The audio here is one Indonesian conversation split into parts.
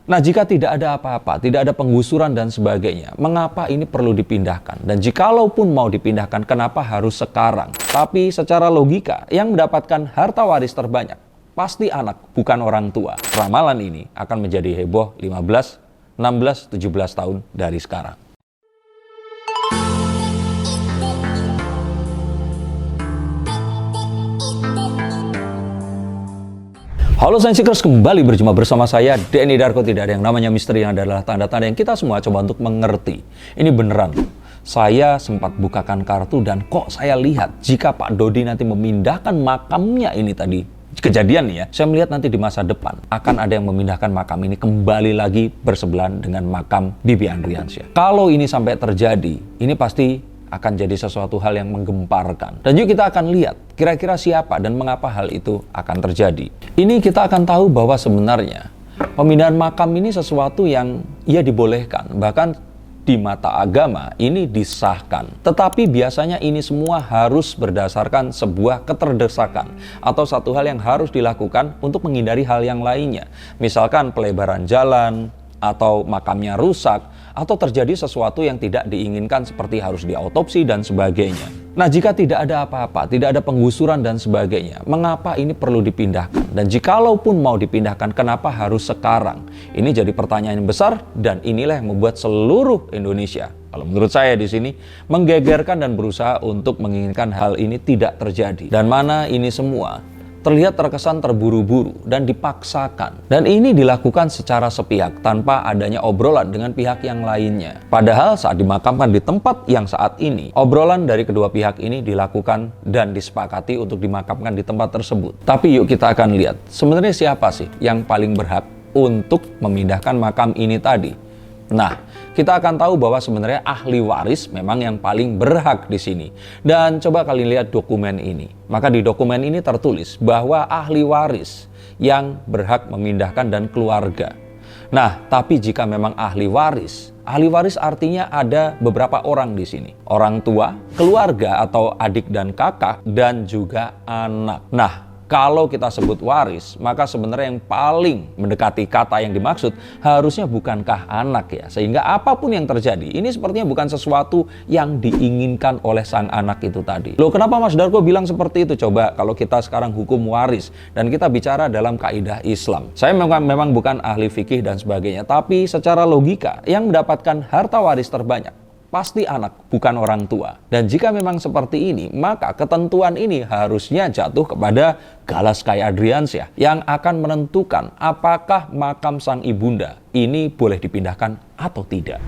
Nah, jika tidak ada apa-apa, tidak ada penggusuran dan sebagainya, mengapa ini perlu dipindahkan? Dan jikalaupun mau dipindahkan, kenapa harus sekarang? Tapi secara logika, yang mendapatkan harta waris terbanyak pasti anak, bukan orang tua. Ramalan ini akan menjadi heboh 15, 16, 17 tahun dari sekarang. Halo Science Seekers, kembali berjumpa bersama saya Denny Darko. Tidak ada yang namanya misteri, yang adalah tanda-tanda yang kita semua coba untuk mengerti. Ini beneran. Saya sempat bukakan kartu dan kok saya lihat jika Pak Dodi nanti memindahkan makamnya ini tadi. Kejadian nih ya, saya melihat nanti di masa depan akan ada yang memindahkan makam ini kembali lagi bersebelahan dengan makam Bibi Andriansyah. Kalau ini sampai terjadi, ini pasti akan jadi sesuatu hal yang menggemparkan. Dan yuk kita akan lihat kira-kira siapa dan mengapa hal itu akan terjadi. Ini kita akan tahu bahwa sebenarnya pemindahan makam ini sesuatu yang dibolehkan. Bahkan di mata agama ini disahkan. Tetapi biasanya ini semua harus berdasarkan sebuah keterdesakan atau satu hal yang harus dilakukan untuk menghindari hal yang lainnya. Misalkan pelebaran jalan, atau makamnya rusak, atau terjadi sesuatu yang tidak diinginkan seperti harus diautopsi dan sebagainya. Nah, jika tidak ada apa-apa, tidak ada penggusuran dan sebagainya, mengapa ini perlu dipindahkan? Dan jikalaupun mau dipindahkan, kenapa harus sekarang? Ini jadi pertanyaan yang besar dan inilah yang membuat seluruh Indonesia, kalau menurut saya di sini, menggegerkan dan berusaha untuk menginginkan hal ini tidak terjadi. Dan mana ini semua terlihat terkesan terburu-buru dan dipaksakan. Dan ini dilakukan secara sepihak tanpa adanya obrolan dengan pihak yang lainnya. Padahal saat dimakamkan di tempat yang saat ini, obrolan dari kedua pihak ini dilakukan dan disepakati untuk dimakamkan di tempat tersebut. Tapi yuk kita akan lihat, sebenarnya siapa sih yang paling berhak untuk memindahkan makam ini tadi? Nah, kita akan tahu bahwa sebenarnya ahli waris memang yang paling berhak di sini. Dan coba kalian lihat dokumen ini. Maka di dokumen ini tertulis bahwa ahli waris yang berhak memindahkan dan keluarga. Nah, tapi jika memang ahli waris artinya ada beberapa orang di sini. Orang tua, keluarga atau adik dan kakak, dan juga anak. Nah, kalau kita sebut waris, maka sebenarnya yang paling mendekati kata yang dimaksud harusnya bukankah anak ya. Sehingga apapun yang terjadi, ini sepertinya bukan sesuatu yang diinginkan oleh sang anak itu tadi. Loh, kenapa Mas Darko bilang seperti itu? Coba kalau kita sekarang hukum waris dan kita bicara dalam kaidah Islam. Saya memang bukan ahli fikih dan sebagainya, tapi secara logika yang mendapatkan harta waris terbanyak pasti anak, bukan orang tua. Dan jika memang seperti ini, maka ketentuan ini harusnya jatuh kepada Galas Kai Andriansyah yang akan menentukan apakah makam sang ibunda ini boleh dipindahkan atau tidak.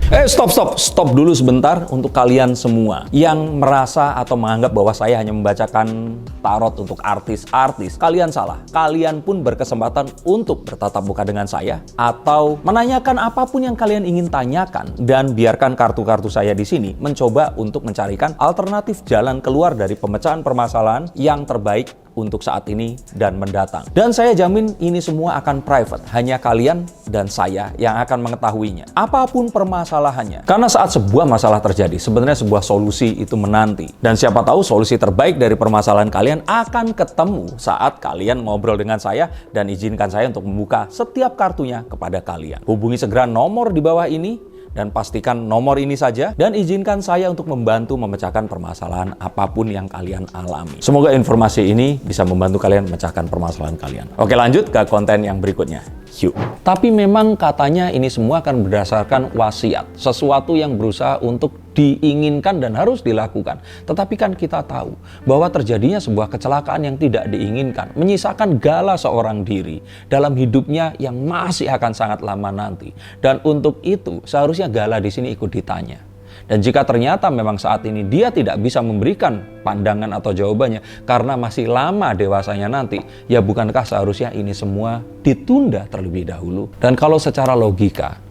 Stop dulu sebentar untuk kalian semua yang merasa atau menganggap bahwa saya hanya membacakan tarot untuk artis-artis. Kalian salah. Kalian pun berkesempatan untuk bertatap muka dengan saya atau menanyakan apapun yang kalian ingin tanyakan, dan biarkan kartu-kartu saya di sini mencoba untuk mencarikan alternatif jalan keluar dari pemecahan permasalahan yang terbaik untuk saat ini dan mendatang. Dan saya jamin ini semua akan private, hanya kalian dan saya yang akan mengetahuinya. Apapun permasalahannya. Karena saat sebuah masalah terjadi, sebenarnya sebuah solusi itu menanti. Dan siapa tahu solusi terbaik dari permasalahan kalian akan ketemu saat kalian ngobrol dengan saya dan izinkan saya untuk membuka setiap kartunya kepada kalian. Hubungi segera nomor di bawah ini dan pastikan nomor ini saja, dan izinkan saya untuk membantu memecahkan permasalahan apapun yang kalian alami. Semoga informasi ini bisa membantu kalian memecahkan permasalahan kalian. Oke, lanjut ke konten yang berikutnya. Yuk. Tapi memang katanya ini semua akan berdasarkan wasiat, sesuatu yang berusaha untuk diinginkan dan harus dilakukan. Tetapi kan kita tahu bahwa terjadinya sebuah kecelakaan yang tidak diinginkan, menyisakan gala seorang diri dalam hidupnya yang masih akan sangat lama nanti. Dan untuk itu seharusnya gala di sini ikut ditanya. Dan jika ternyata memang saat ini dia tidak bisa memberikan pandangan atau jawabannya karena masih lama dewasanya nanti, ya bukankah seharusnya ini semua ditunda terlebih dahulu? Dan kalau secara logika,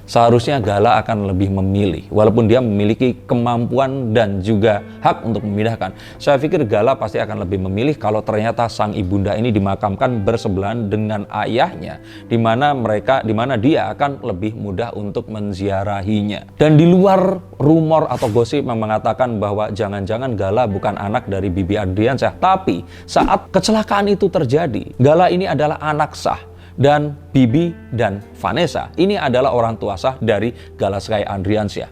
seharusnya Gala akan lebih memilih, walaupun dia memiliki kemampuan dan juga hak untuk memindahkan. Saya pikir Gala pasti akan lebih memilih kalau ternyata sang ibunda ini dimakamkan bersebelahan dengan ayahnya, di mana dia akan lebih mudah untuk menziarahinya. Dan di luar rumor atau gosip yang mengatakan bahwa jangan-jangan Gala bukan anak dari Bibi Andriansyah, tapi saat kecelakaan itu terjadi, Gala ini adalah anak sah Dan Bibi dan Vanessa ini adalah orang tua sah dari Galaskai Andriansyah.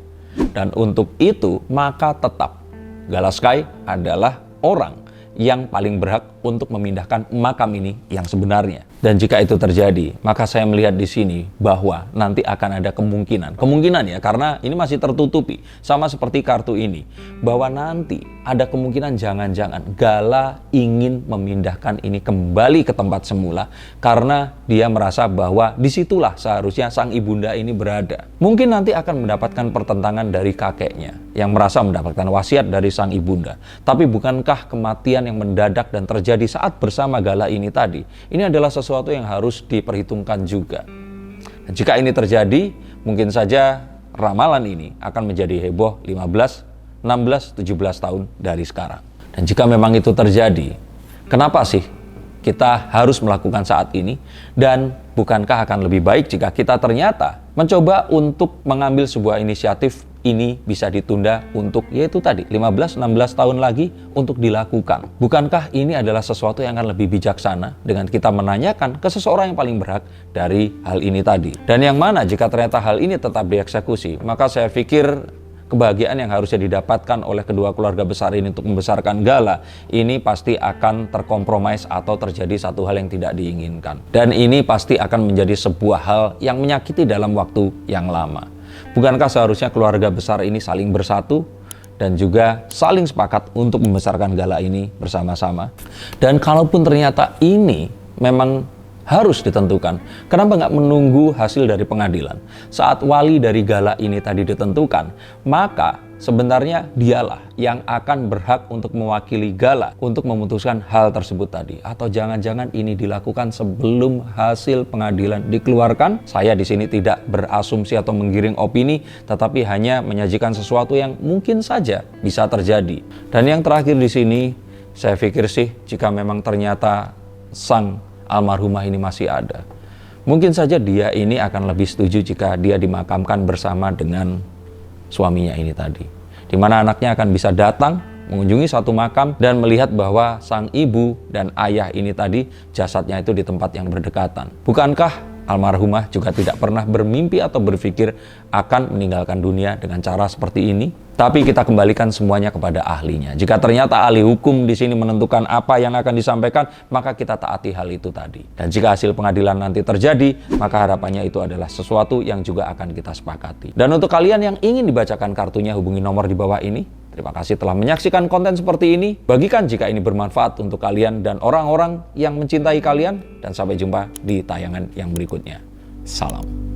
Dan untuk itu maka tetap Galaskai adalah orang yang paling berhak untuk memindahkan makam ini yang sebenarnya. Dan jika itu terjadi, maka saya melihat di sini bahwa nanti akan ada kemungkinan ya, karena ini masih tertutupi, sama seperti kartu ini, bahwa nanti ada kemungkinan jangan-jangan Gala ingin memindahkan ini kembali ke tempat semula, karena dia merasa bahwa disitulah seharusnya sang ibunda ini berada. Mungkin nanti akan mendapatkan pertentangan dari kakeknya, yang merasa mendapatkan wasiat dari sang ibunda. Tapi bukankah kematian yang mendadak dan terjadi saat bersama Gala ini tadi, ini adalah sesuatu yang harus diperhitungkan juga. Dan jika ini terjadi, mungkin saja ramalan ini akan menjadi heboh 15, 16, 17 tahun dari sekarang. Dan jika memang itu terjadi, kenapa sih kita harus melakukan saat ini? Dan bukankah akan lebih baik jika kita ternyata mencoba untuk mengambil sebuah inisiatif ini bisa ditunda untuk yaitu tadi 15-16 tahun lagi untuk dilakukan. Bukankah ini adalah sesuatu yang akan lebih bijaksana dengan kita menanyakan ke seseorang yang paling berhak dari hal ini tadi. Dan yang mana jika ternyata hal ini tetap dieksekusi, maka saya pikir kebahagiaan yang harusnya didapatkan oleh kedua keluarga besar ini untuk membesarkan Gala ini pasti akan terkompromis atau terjadi satu hal yang tidak diinginkan. Dan ini pasti akan menjadi sebuah hal yang menyakiti dalam waktu yang lama. Bukankah seharusnya keluarga besar ini saling bersatu dan juga saling sepakat untuk membesarkan Gala ini bersama-sama? Dan kalaupun ternyata ini memang harus ditentukan, kenapa nggak menunggu hasil dari pengadilan? Saat wali dari Gala ini tadi ditentukan, maka sebenarnya dialah yang akan berhak untuk mewakili Gala untuk memutuskan hal tersebut tadi. Atau jangan-jangan ini dilakukan sebelum hasil pengadilan dikeluarkan? Saya di sini tidak berasumsi atau menggiring opini, tetapi hanya menyajikan sesuatu yang mungkin saja bisa terjadi. Dan yang terakhir di sini, saya pikir sih jika memang ternyata sang almarhumah ini masih ada, mungkin saja dia ini akan lebih setuju jika dia dimakamkan bersama dengan suaminya ini tadi, di mana anaknya akan bisa datang mengunjungi satu makam dan melihat bahwa sang ibu dan ayah ini tadi jasadnya itu di tempat yang berdekatan. Bukankah almarhumah juga tidak pernah bermimpi atau berpikir akan meninggalkan dunia dengan cara seperti ini? Tapi kita kembalikan semuanya kepada ahlinya. Jika ternyata ahli hukum di sini menentukan apa yang akan disampaikan, maka kita taati hal itu tadi. Dan jika hasil pengadilan nanti terjadi, maka harapannya itu adalah sesuatu yang juga akan kita sepakati. Dan untuk kalian yang ingin dibacakan kartunya, hubungi nomor di bawah ini. Terima kasih telah menyaksikan konten seperti ini. Bagikan jika ini bermanfaat untuk kalian dan orang-orang yang mencintai kalian. Dan sampai jumpa di tayangan yang berikutnya. Salam.